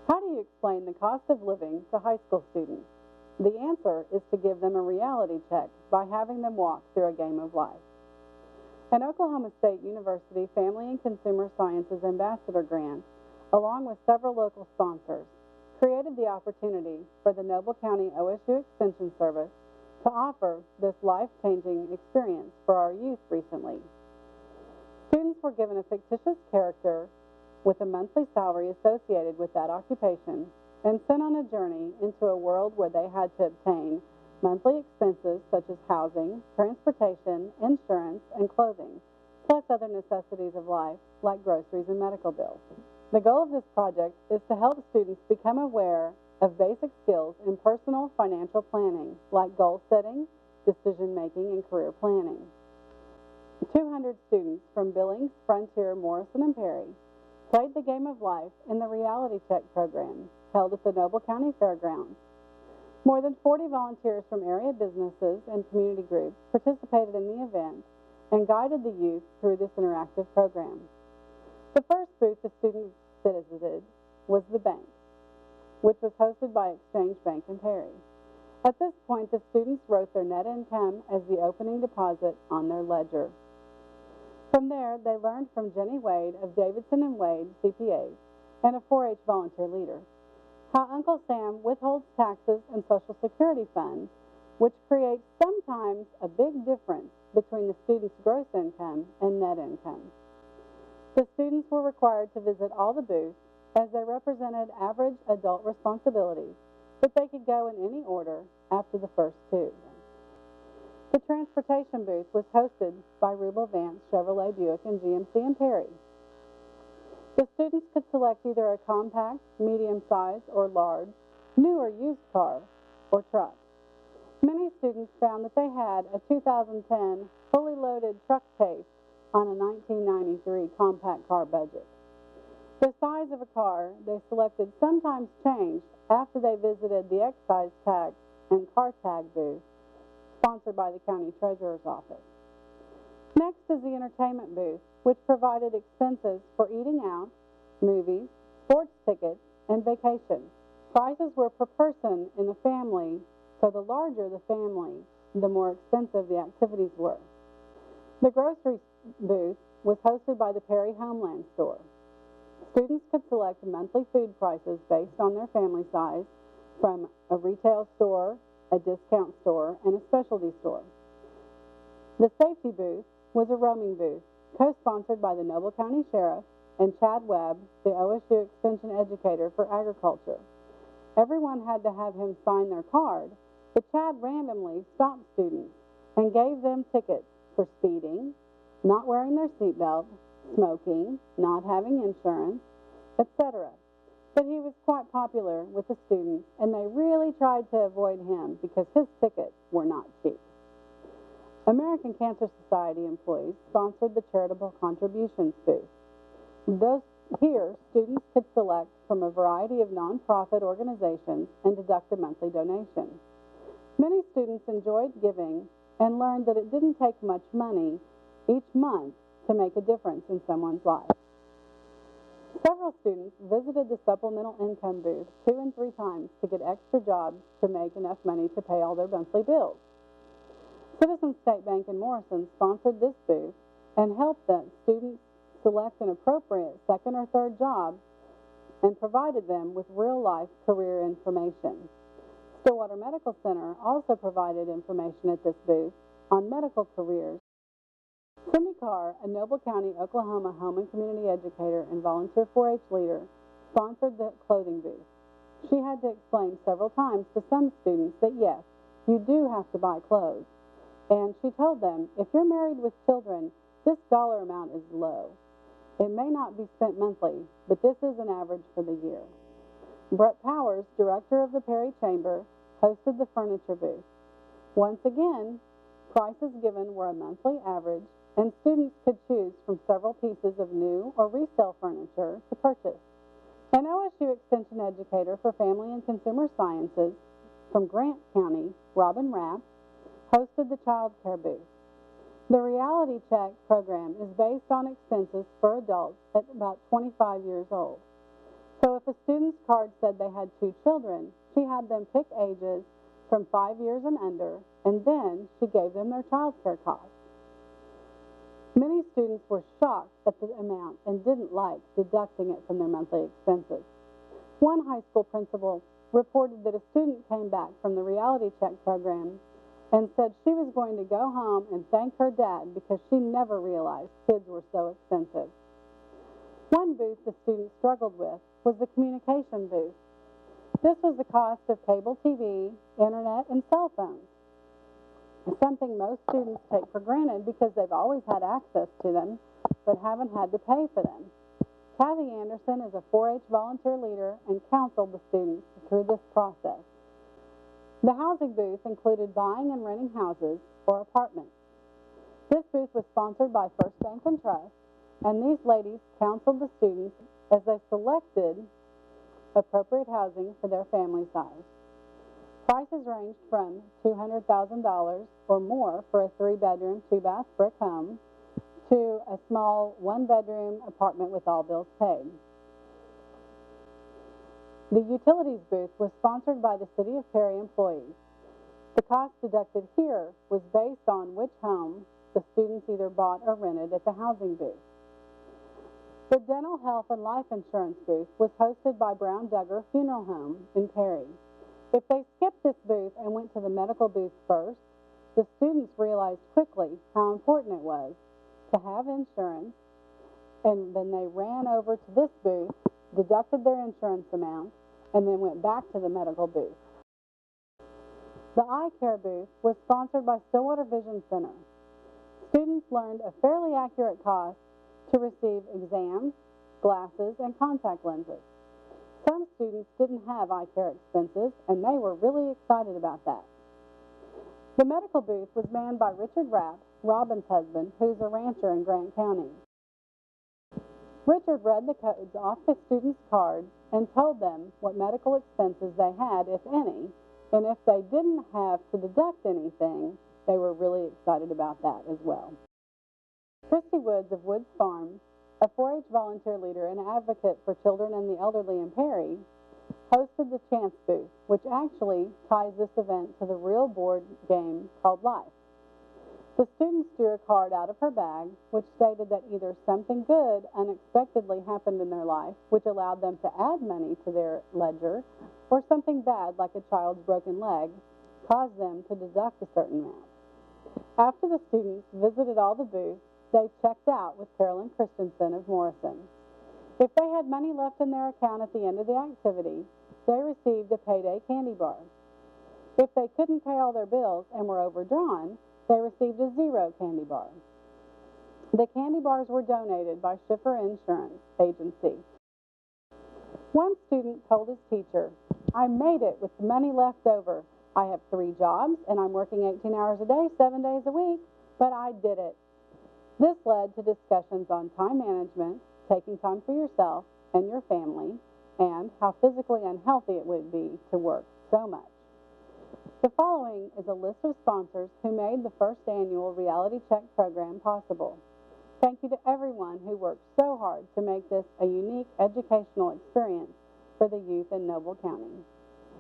How do you explain the cost of living to high school students? The answer is to give them a reality check by having them walk through a game of life. An Oklahoma State University Family and Consumer Sciences Ambassador Grant, along with several local sponsors, created the opportunity for the Noble County OSU Extension Service to offer this life-changing experience for our youth recently. Students were given a fictitious character with a monthly salary associated with that occupation and sent on a journey into a world where they had to obtain monthly expenses such as housing, transportation, insurance, and clothing, plus other necessities of life like groceries and medical bills. The goal of this project is to help students become aware of basic skills in personal financial planning like goal setting, decision making, and career planning. 200 students from Billings, Frontier, Morrison, and Perry played the game of life in the Reality Check program held at the Noble County Fairgrounds. More than 40 volunteers from area businesses and community groups participated in the event and guided the youth through this interactive program. The first booth the students visited was the bank, which was hosted by Exchange Bank in Perry. At this point, the students wrote their net income as the opening deposit on their ledger. From there, they learned from Jenny Wade of Davidson and Wade CPAs and a 4-H volunteer leader how Uncle Sam withholds taxes and Social Security funds, which creates sometimes a big difference between the student's gross income and net income. The students were required to visit all the booths as they represented average adult responsibilities, but they could go in any order after the first two. The transportation booth was hosted by Rubel Vance Chevrolet Buick and GMC in Perry. The students could select either a compact, medium-sized, or large, new or used car or truck. Many students found that they had a 2010 fully loaded truck case on a 1993 compact car budget. The size of a car they selected sometimes changed after they visited the excise tax and car tag booth sponsored by the county treasurer's office. Next is the entertainment booth, which provided expenses for eating out, movies, sports tickets, and vacations. Prices were per person in the family, so the larger the family, the more expensive the activities were. The grocery booth was hosted by the Perry Homeland Store. Students could select monthly food prices based on their family size from a retail store, a discount store, and a specialty store. The safety booth was a roaming booth, co-sponsored by the Noble County Sheriff and Chad Webb, the OSU Extension Educator for Agriculture. Everyone had to have him sign their card, but Chad randomly stopped students and gave them tickets for speeding, not wearing their seatbelt, smoking, not having insurance, etc. But he was quite popular with the students, and they really tried to avoid him because his tickets were not cheap. American Cancer Society employees sponsored the charitable contributions booth. Here, students could select from a variety of nonprofit organizations and deduct a monthly donation. Many students enjoyed giving and learned that it didn't take much money each month to make a difference in someone's life. Several students visited the supplemental income booth 2 and 3 times to get extra jobs to make enough money to pay all their monthly bills. Citizens State Bank in Morrison sponsored this booth and helped the students select an appropriate second or third job and provided them with real-life career information. Stillwater Medical Center also provided information at this booth on medical careers. Cindy Carr, a Noble County, Oklahoma home and community educator and volunteer 4-H leader, sponsored the clothing booth. She had to explain several times to some students that yes, you do have to buy clothes. And she told them, if you're married with children, this dollar amount is low. It may not be spent monthly, but this is an average for the year. Brett Powers, director of the Perry Chamber, hosted the furniture booth. Once again, prices given were a monthly average, and students could choose from several pieces of new or resale furniture to purchase. An OSU Extension educator for Family and Consumer Sciences from Grant County, Robin Rapp, hosted the child care booth. The Reality Check program is based on expenses for adults at about 25 years old. So if a student's card said they had 2 children, she had them pick ages from 5 years and under, and then she gave them their child care costs. Many students were shocked at the amount and didn't like deducting it from their monthly expenses. One high school principal reported that a student came back from the reality check program and said she was going to go home and thank her dad because she never realized kids were so expensive. One booth the student struggled with was the communication booth. This was the cost of cable TV, internet, and cell phones, something most students take for granted because they've always had access to them but haven't had to pay for them. Kathy Anderson is a 4-H volunteer leader and counseled the students through this process. The housing booth included buying and renting houses or apartments. This booth was sponsored by First Bank and Trust, and these ladies counseled the students as they selected appropriate housing for their family size. Prices ranged from $200,000 or more for a 3-bedroom, 2-bath brick home to a small 1-bedroom apartment with all bills paid. The utilities booth was sponsored by the City of Perry employees. The cost deducted here was based on which home the students either bought or rented at the housing booth. The dental health and life insurance booth was hosted by Brown Duggar Funeral Home in Perry. If they skipped this booth and went to the medical booth first, the students realized quickly how important it was to have insurance, and then they ran over to this booth, deducted their insurance amount, and then went back to the medical booth. The eye care booth was sponsored by Stillwater Vision Center. Students learned a fairly accurate cost to receive exams, glasses, and contact lenses. Some students didn't have eye care expenses, and they were really excited about that. The medical booth was manned by Richard Rapp, Robin's husband, who's a rancher in Grant County. Richard read the codes off the students' cards and told them what medical expenses they had, if any, and if they didn't have to deduct anything, they were really excited about that as well. Christy Woods of Woods Farm, a 4-H volunteer leader and advocate for children and the elderly in Perry, hosted the Chance booth, which actually ties this event to the real board game called Life. The students drew a card out of her bag, which stated that either something good unexpectedly happened in their life, which allowed them to add money to their ledger, or something bad, like a child's broken leg, caused them to deduct a certain amount. After the students visited all the booths, they checked out with Carolyn Christensen of Morrison. If they had money left in their account at the end of the activity, they received a payday candy bar. If they couldn't pay all their bills and were overdrawn, they received a 0 candy bar. The candy bars were donated by Schiffer Insurance Agency. One student told his teacher, "I made it with the money left over. I have 3 jobs and I'm working 18 hours a day, 7 days a week, but I did it." This led to discussions on time management, taking time for yourself and your family, and how physically unhealthy it would be to work so much. The following is a list of sponsors who made the first annual Reality Check program possible. Thank you to everyone who worked so hard to make this a unique educational experience for the youth in Noble County.